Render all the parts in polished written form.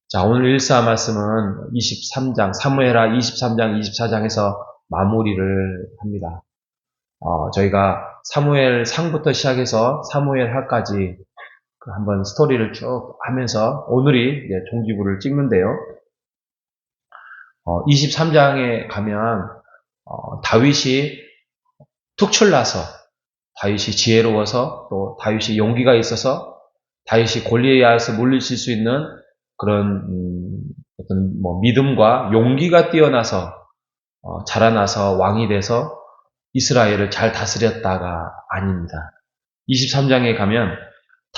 자, 오늘 일사 말씀은 23장, 사무엘하 23장, 24장에서 마무리를 합니다. 저희가 사무엘 상부터 시작해서 사무엘 하까지 한번 스토리를 쭉 하면서 오늘이 이제 종지부를 찍는데요. 23장에 가면 다윗이 특출나서, 다윗이 지혜로워서, 또 다윗이 용기가 있어서, 다윗이 골리앗을 물리칠 수 있는 그런 어떤 믿음과 용기가 뛰어나서 자라나서 왕이 돼서 이스라엘을 잘 다스렸다가 아닙니다. 23장에 가면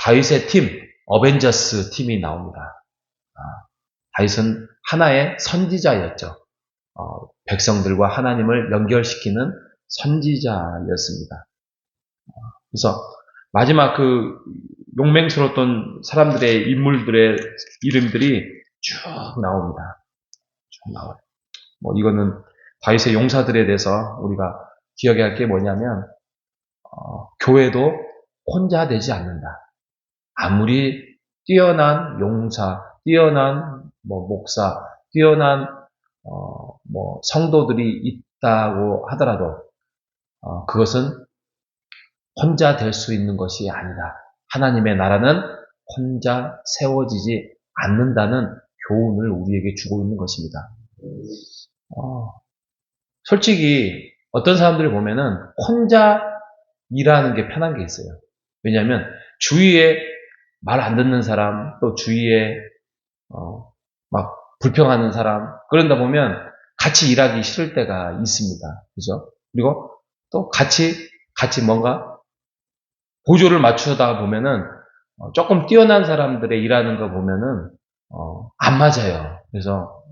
다윗의 팀, 어벤져스 팀이 나옵니다. 다윗은 하나의 선지자였죠. 백성들과 하나님을 연결시키는 선지자였습니다. 그래서 마지막 그 용맹스러웠던 사람들의 인물들의 이름들이 쭉 나옵니다. 쭉 나와요. 이거는 다윗의 용사들에 대해서 우리가 기억해야 할 게 뭐냐면 교회도 혼자 되지 않는다. 아무리 뛰어난 용사, 뛰어난 목사, 뛰어난 성도들이 있다고 하더라도 그것은 혼자 될 수 있는 것이 아니다. 하나님의 나라는 혼자 세워지지 않는다는 교훈을 우리에게 주고 있는 것입니다. 솔직히 어떤 사람들을 보면은 혼자 일하는 게 편한 게 있어요. 왜냐하면 주위에 말 안 듣는 사람, 또 주위에 막 불평하는 사람, 그런다 보면 같이 일하기 싫을 때가 있습니다. 그죠? 그리고 또 같이 뭔가 보조를 맞추다 보면은 조금 뛰어난 사람들의 일하는 거 보면은 안 맞아요. 그래서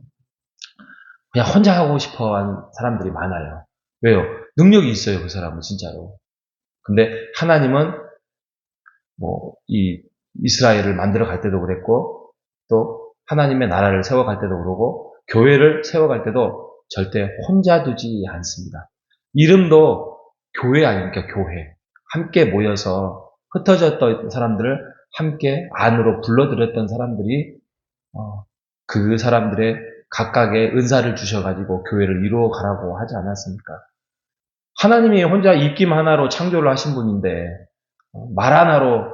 그냥 혼자 하고 싶어 하는 사람들이 많아요. 왜요? 능력이 있어요, 그 사람은 진짜로. 근데 하나님은 이 이스라엘을 만들어 갈 때도 그랬고, 또 하나님의 나라를 세워갈 때도 그러고, 교회를 세워갈 때도 절대 혼자 두지 않습니다. 이름도 교회 아닙니까? 교회. 함께 모여서 흩어졌던 사람들을 함께 안으로 불러들였던 사람들이 그 사람들의 각각의 은사를 주셔가지고 교회를 이루어 가라고 하지 않았습니까? 하나님이 혼자 입김 하나로 창조를 하신 분인데 말 하나로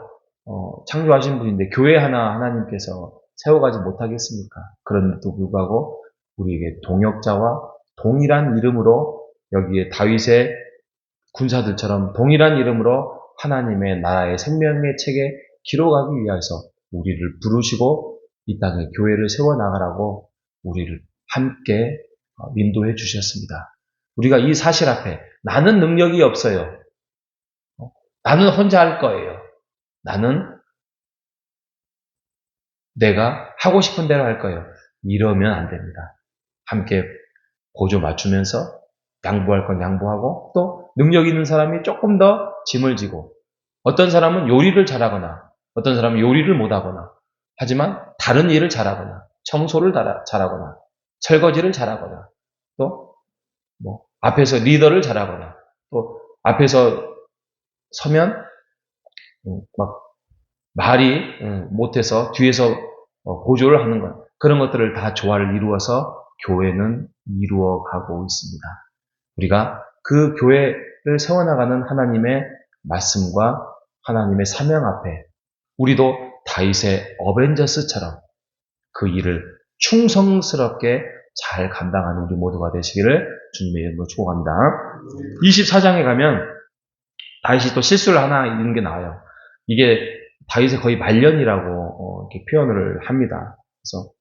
창조하신 분인데 교회 하나 하나님께서 세워가지 못하겠습니까? 그런데도 불구하고 우리에게 동역자와 동일한 이름으로 여기에 다윗의 군사들처럼 동일한 이름으로 하나님의 나라의 생명의 책에 기록하기 위해서 우리를 부르시고 이 땅에 교회를 세워나가라고 우리를 함께 인도해 주셨습니다. 우리가 이 사실 앞에 나는 능력이 없어요. 나는 혼자 할 거예요. 나는 내가 하고 싶은 대로 할 거예요. 이러면 안 됩니다. 함께 보조 맞추면서 양보할 건 양보하고 또 능력 있는 사람이 조금 더 짐을 지고 어떤 사람은 요리를 잘하거나 어떤 사람은 요리를 못하거나 하지만 다른 일을 잘하거나 청소를 잘하거나 설거지를 잘하거나 또 앞에서 리더를 잘하거나 또 앞에서 서면 막 말이 못해서 뒤에서 보조를 하는 것 그런 것들을 다 조화를 이루어서 교회는 이루어가고 있습니다. 우리가 그 교회를 세워나가는 하나님의 말씀과 하나님의 사명 앞에 우리도 다윗의 어벤져스처럼 그 일을 충성스럽게 잘 감당하는 우리 모두가 되시기를 주님의 이름으로 축복합니다. 24장에 가면 다윗이 또 실수를 하나 있는 게 나와요. 이게 다윗의 거의 말년이라고 이렇게 표현을 합니다. 그래서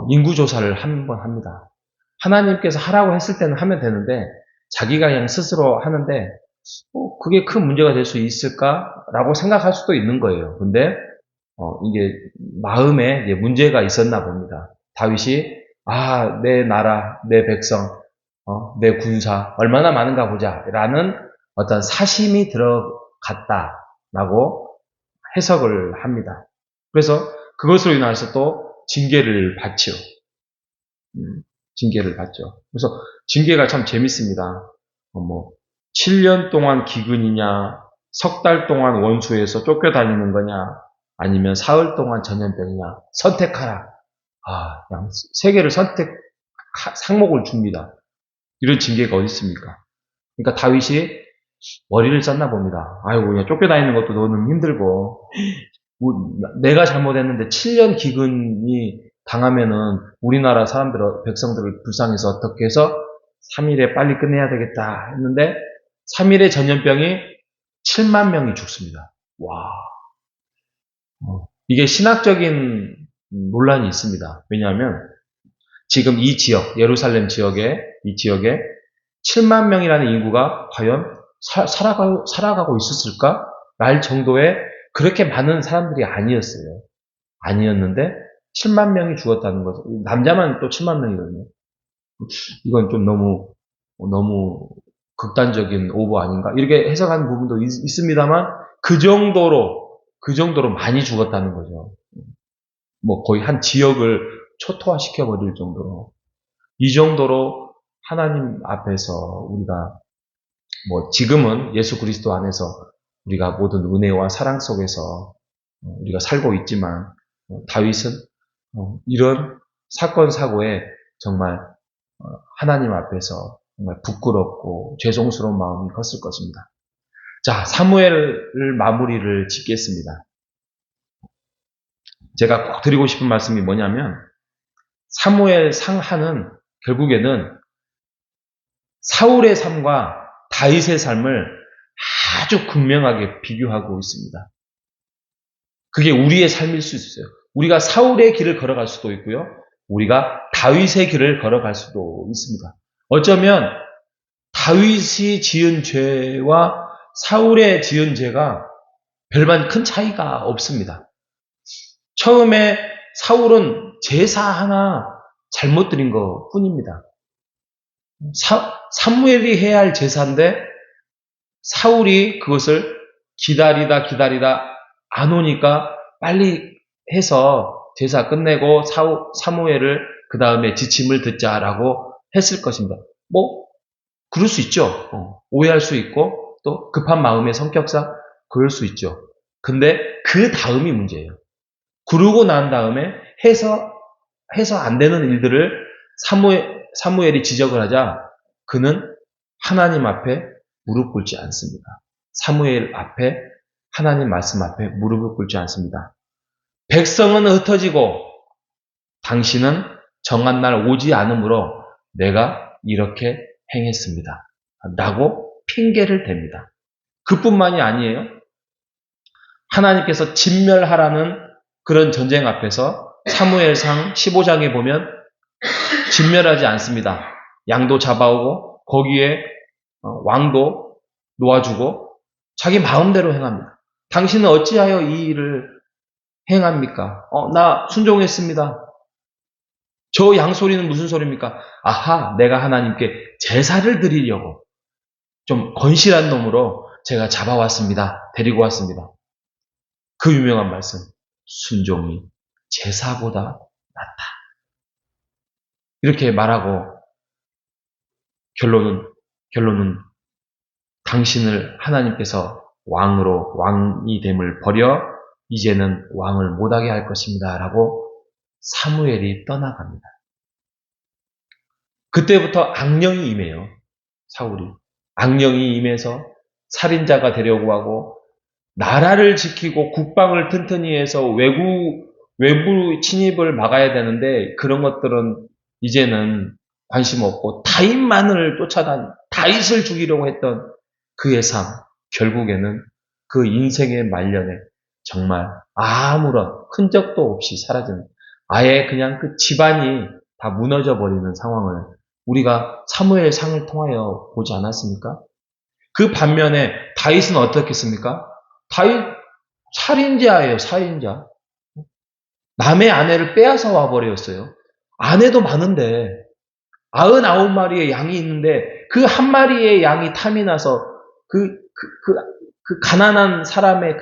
인구조사를 한번 합니다. 하나님께서 하라고 했을 때는 하면 되는데 자기가 그냥 스스로 하는데 그게 큰 문제가 될 수 있을까라고 생각할 수도 있는 거예요. 근데 이게 마음에 문제가 있었나 봅니다. 다윗이 내 나라, 내 백성, 내 군사 얼마나 많은가 보자라는 어떤 사심이 들어갔다라고 해석을 합니다. 그래서 그것으로 인해서 또 징계를 받죠. 징계를 받죠. 그래서 징계가 참 재밌습니다. 7년 동안 기근이냐, 석 달 동안 원수에서 쫓겨다니는 거냐, 아니면 사흘 동안 전염병이냐, 선택하라. 그냥 세계를 상목을 줍니다. 이런 징계가 어디 있습니까? 그러니까 다윗이 머리를 썼나 봅니다. 아이고, 그냥 쫓겨다니는 것도 너는 힘들고, 내가 잘못했는데 7년 기근이 당하면은 우리나라 백성들을 불쌍해서 어떻게 해서 3일에 빨리 끝내야 되겠다 했는데 3일에 전염병이 7만 명이 죽습니다. 와. 이게 신학적인 논란이 있습니다. 왜냐하면 지금 이 지역, 예루살렘 지역에, 이 지역에 7만 명이라는 인구가 과연 살아가고 있었을까? 랄 정도의 그렇게 많은 사람들이 아니었어요. 아니었는데 7만 명이 죽었다는 거죠. 남자만 또 7만 명이거든요. 이건 좀 너무 극단적인 오버 아닌가? 이렇게 해석하는 부분도 있습니다만 그 정도로 많이 죽었다는 거죠. 뭐 거의 한 지역을 초토화시켜버릴 정도로. 이 정도로 하나님 앞에서 우리가 뭐 지금은 예수 그리스도 안에서 우리가 모든 은혜와 사랑 속에서 우리가 살고 있지만 다윗은 이런 사건 사고에 정말 하나님 앞에서 정말 부끄럽고 죄송스러운 마음이 컸을 것입니다. 자, 사무엘을 마무리를 짓겠습니다. 제가 꼭 드리고 싶은 말씀이 뭐냐면 사무엘 상하는 결국에는 사울의 삶과 다윗의 삶을 아주 극명하게 비교하고 있습니다. 그게 우리의 삶일 수 있어요. 우리가 사울의 길을 걸어갈 수도 있고요. 우리가 다윗의 길을 걸어갈 수도 있습니다. 어쩌면 다윗이 지은 죄와 사울의 지은 죄가 별반 큰 차이가 없습니다. 처음에 사울은 제사 하나 잘못 드린 것 뿐입니다. 사무엘이 해야 할 제사인데 사울이 그것을 기다리다 안 오니까 빨리 해서 제사 끝내고 사무엘을 그 다음에 지침을 듣자라고 했을 것입니다. 뭐 그럴 수 있죠. 오해할 수 있고 또 급한 마음의 성격상 그럴 수 있죠. 근데 그 다음이 문제예요. 그러고 난 다음에 해서 안 되는 일들을 사무엘이 지적을 하자 그는 하나님 앞에 무릎 꿇지 않습니다. 사무엘 앞에 하나님 말씀 앞에 무릎을 꿇지 않습니다. 백성은 흩어지고 당신은 정한 날 오지 않으므로 내가 이렇게 행했습니다. 라고 핑계를 댑니다. 그뿐만이 아니에요. 하나님께서 진멸하라는 그런 전쟁 앞에서 사무엘상 15장에 보면 진멸하지 않습니다. 양도 잡아오고 거기에 왕도 놓아주고 자기 마음대로 행합니다. 당신은 어찌하여 이 일을 행합니까? 나 순종했습니다. 저 양소리는 무슨 소리입니까? 아하, 내가 하나님께 제사를 드리려고 좀 건실한 놈으로 제가 잡아왔습니다. 데리고 왔습니다. 그 유명한 말씀, 순종이 제사보다 낫다. 이렇게 말하고 결론은 당신을 하나님께서 왕이 됨을 버려 이제는 왕을 못하게 할 것입니다. 라고 사무엘이 떠나갑니다. 그때부터 악령이 임해요. 사울이. 악령이 임해서 살인자가 되려고 하고 나라를 지키고 국방을 튼튼히 해서 외부 침입을 막아야 되는데 그런 것들은 이제는 관심 없고 다윗만을 다윗을 죽이려고 했던 그의 삶, 결국에는 그 인생의 말년에 정말 아무런 흔적도 없이 사라지는, 아예 그냥 그 집안이 다 무너져 버리는 상황을 우리가 사무엘 상을 통하여 보지 않았습니까? 그 반면에 다윗은 어떻겠습니까? 다윗 살인자예요, 살인자. 남의 아내를 빼앗아 와버렸어요. 아내도 많은데 99마리의 양이 있는데 그 한 마리의 양이 탐이 나서 그 가난한 사람의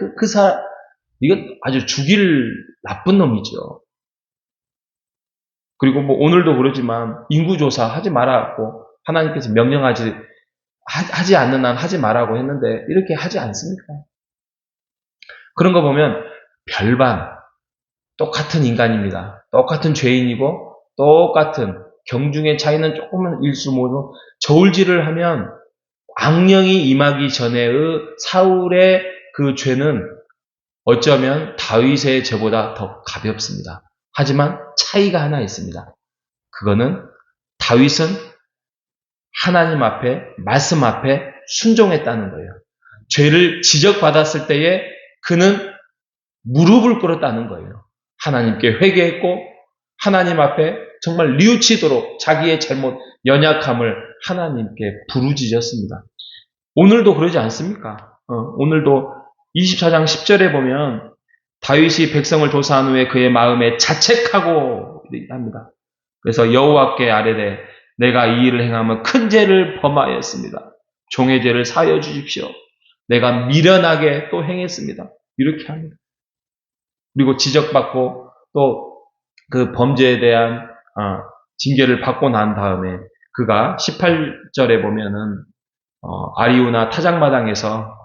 이건 아주 죽일 나쁜 놈이죠. 그리고 뭐 오늘도 그러지만 인구조사 하지 말라고 하나님께서 하지 않는 한 하지 말라고 했는데 이렇게 하지 않습니까? 그런 거 보면 별반 똑같은 인간입니다. 똑같은 죄인이고 똑같은 경중의 차이는 조금은 일수모도 저울질을 하면 악령이 임하기 전에의 사울의 그 죄는 어쩌면 다윗의 죄보다 더 가볍습니다. 하지만 차이가 하나 있습니다. 그거는 다윗은 하나님 앞에, 말씀 앞에 순종했다는 거예요. 죄를 지적받았을 때에 그는 무릎을 꿇었다는 거예요. 하나님께 회개했고 하나님 앞에 정말 뉘우치도록 자기의 잘못, 연약함을 하나님께 부르짖었습니다. 오늘도 그러지 않습니까? 오늘도 24장 10절에 보면 다윗이 백성을 조사한 후에 그의 마음에 자책하고 합니다. 그래서 여호와께 아뢰되 내가 이 일을 행하면 큰 죄를 범하였습니다. 종의 죄를 사하여 주십시오. 내가 미련하게 또 행했습니다. 이렇게 합니다. 그리고 지적받고 또 그 범죄에 대한 징계를 받고 난 다음에 그가 18절에 보면은 아리우나 타작마당에서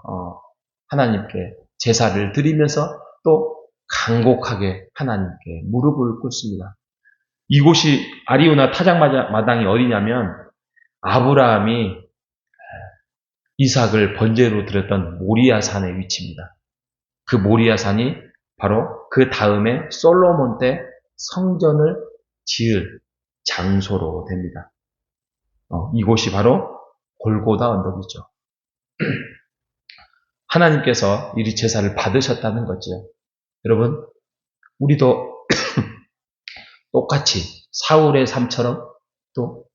하나님께 제사를 드리면서 또 간곡하게 하나님께 무릎을 꿇습니다. 이곳이 아리우나 타작마당이 어디냐면 아브라함이 이삭을 번제로 드렸던 모리아산의 위치입니다. 그 모리아산이 바로 그 다음에 솔로몬 때 성전을 지을 장소로 됩니다. 이곳이 바로 골고다 언덕이죠. 하나님께서 이 제사를 받으셨다는 거죠. 여러분, 우리도 똑같이 사울의 삶처럼 또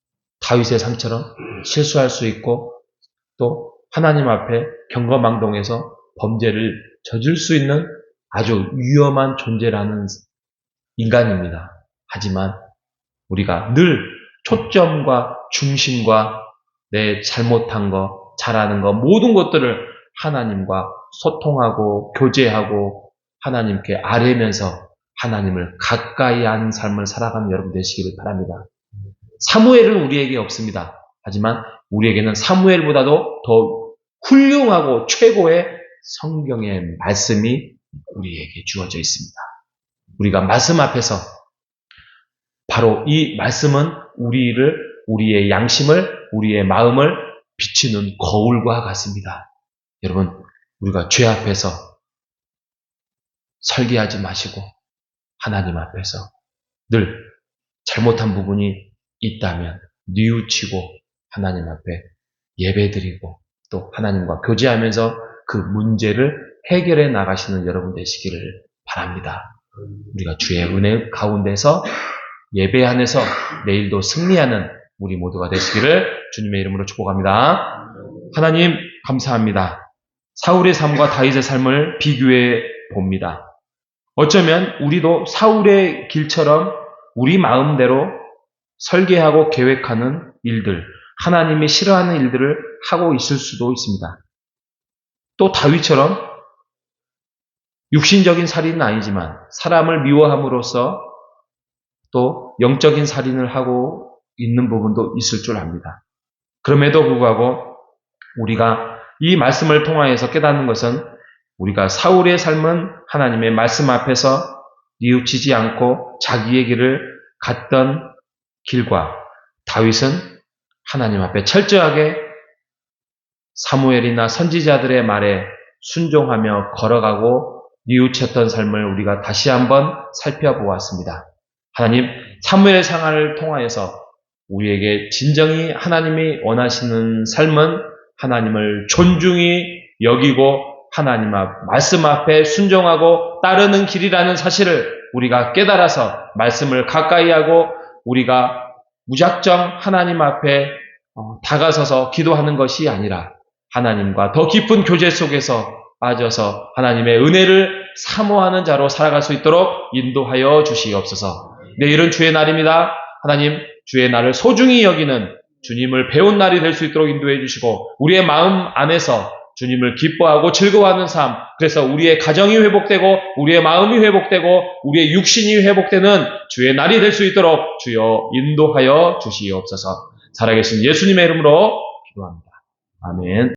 다윗의 삶처럼 실수할 수 있고 또 하나님 앞에 경거망동해서 범죄를 저질 수 있는 아주 위험한 존재라는 인간입니다. 하지만 우리가 늘 초점과 중심과 내 잘못한 거, 잘하는 거, 모든 것들을 하나님과 소통하고 교제하고 하나님께 아뢰면서 하나님을 가까이 하는 삶을 살아가는 여러분 되시기를 바랍니다. 사무엘은 우리에게 없습니다. 하지만 우리에게는 사무엘보다도 더 훌륭하고 최고의 성경의 말씀이 우리에게 주어져 있습니다. 우리가 말씀 앞에서 바로 이 말씀은 우리의 양심을, 우리의 마음을 비추는 거울과 같습니다. 여러분, 우리가 죄 앞에서 설계하지 마시고 하나님 앞에서 늘 잘못한 부분이 있다면 뉘우치고 하나님 앞에 예배드리고 또 하나님과 교제하면서 그 문제를 해결해 나가시는 여러분 되시기를 바랍니다. 우리가 주의 은혜 가운데서 예배 안에서 내일도 승리하는 우리 모두가 되시기를 주님의 이름으로 축복합니다. 하나님 감사합니다. 사울의 삶과 다윗의 삶을 비교해 봅니다. 어쩌면 우리도 사울의 길처럼 우리 마음대로 설계하고 계획하는 일들, 하나님이 싫어하는 일들을 하고 있을 수도 있습니다. 또 다윗처럼 육신적인 살인은 아니지만 사람을 미워함으로써 또 영적인 살인을 하고 있는 부분도 있을 줄 압니다. 그럼에도 불구하고 우리가 이 말씀을 통하여서 깨닫는 것은 우리가 사울의 삶은 하나님의 말씀 앞에서 뉘우치지 않고 자기의 길을 갔던 길과 다윗은 하나님 앞에 철저하게 사무엘이나 선지자들의 말에 순종하며 걸어가고 뉘우쳤던 삶을 우리가 다시 한번 살펴보았습니다. 하나님, 사무엘 생활을 통하여서 우리에게 진정히 하나님이 원하시는 삶은 하나님을 존중히 여기고 하나님 말씀 앞에 순종하고 따르는 길이라는 사실을 우리가 깨달아서 말씀을 가까이 하고 우리가 무작정 하나님 앞에 다가서서 기도하는 것이 아니라 하나님과 더 깊은 교제 속에서 빠져서 하나님의 은혜를 사모하는 자로 살아갈 수 있도록 인도하여 주시옵소서. 내일은 주의 날입니다. 하나님, 주의 날을 소중히 여기는 주님을 배운 날이 될 수 있도록 인도해 주시고 우리의 마음 안에서 주님을 기뻐하고 즐거워하는 삶, 그래서 우리의 가정이 회복되고 우리의 마음이 회복되고 우리의 육신이 회복되는 주의 날이 될 수 있도록 주여 인도하여 주시옵소서. 살아계신 예수님의 이름으로 기도합니다. 아멘.